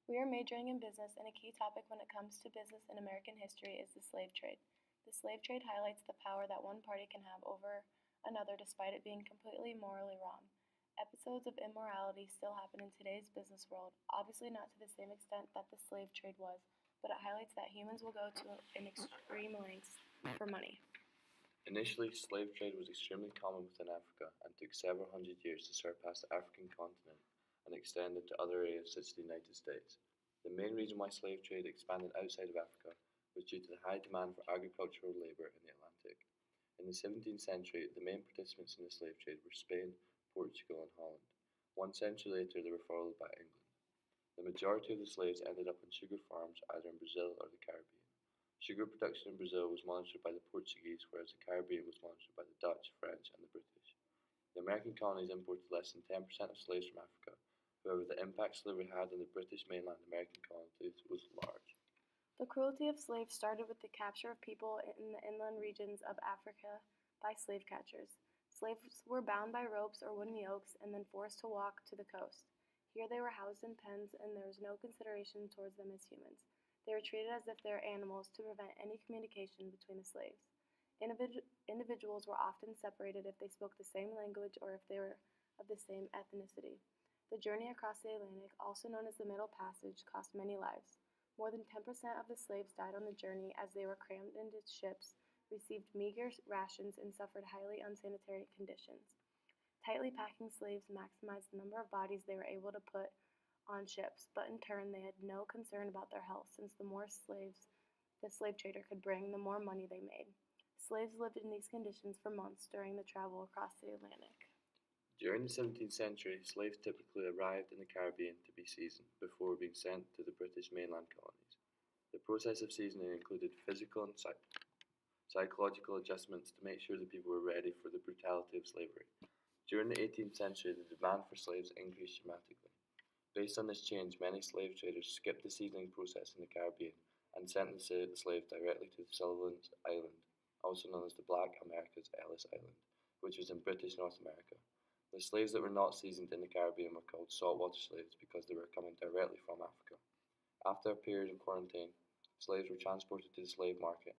We are majoring in business, and a key topic when it comes to business in American history is the slave trade. The slave trade highlights the power that one party can have over another despite it being completely morally wrong. Episodes of immorality still happen in today's business world, obviously not to the same extent that the slave trade was, but it highlights that humans will go to an extreme lengths for money. Initially, slave trade was extremely common within Africa and took several hundred years to surpass the African continent and extend into other areas such as the United States. The main reason why slave trade expanded outside of Africa was due to the high demand for agricultural labour in the Atlantic. In the 17th century, the main participants in the slave trade were Spain, Portugal, and Holland. 1 century later, they were followed by England. The majority of the slaves ended up on sugar farms either in Brazil or the Caribbean. Sugar production in Brazil was monitored by the Portuguese, whereas the Caribbean was monitored by the Dutch, French, and the British. The American colonies imported less than 10% of slaves from Africa. However, the impact slavery had on the British mainland American colonies was large. The cruelty of slaves started with the capture of people in the inland regions of Africa by slave catchers. Slaves were bound by ropes or wooden yokes and then forced to walk to the coast. Here they were housed in pens, and there was no consideration towards them as humans. They were treated as if they were animals to prevent any communication between the slaves. Individuals were often separated if they spoke the same language or if they were of the same ethnicity. The journey across the Atlantic, also known as the Middle Passage, cost many lives. More than 10% of the slaves died on the journey as they were crammed into ships, received meager rations, and suffered highly unsanitary conditions. Tightly packing slaves maximized the number of bodies they were able to put on ships, but in turn they had no concern about their health, since the more slaves the slave trader could bring, the more money they made. Slaves lived in these conditions for months during the travel across the Atlantic. During the 17th century, slaves typically arrived in the Caribbean to be seasoned before being sent to the British mainland colonies. The process of seasoning included physical and psychological adjustments to make sure the people were ready for the brutality of slavery. During the 18th century, the demand for slaves increased dramatically. Based on this change, many slave traders skipped the seasoning process in the Caribbean and sent the slaves directly to Sullivan's Island, also known as the Black America's Ellis Island, which was in British North America. The slaves that were not seasoned in the Caribbean were called saltwater slaves because they were coming directly from Africa. After a period of quarantine, slaves were transported to the slave market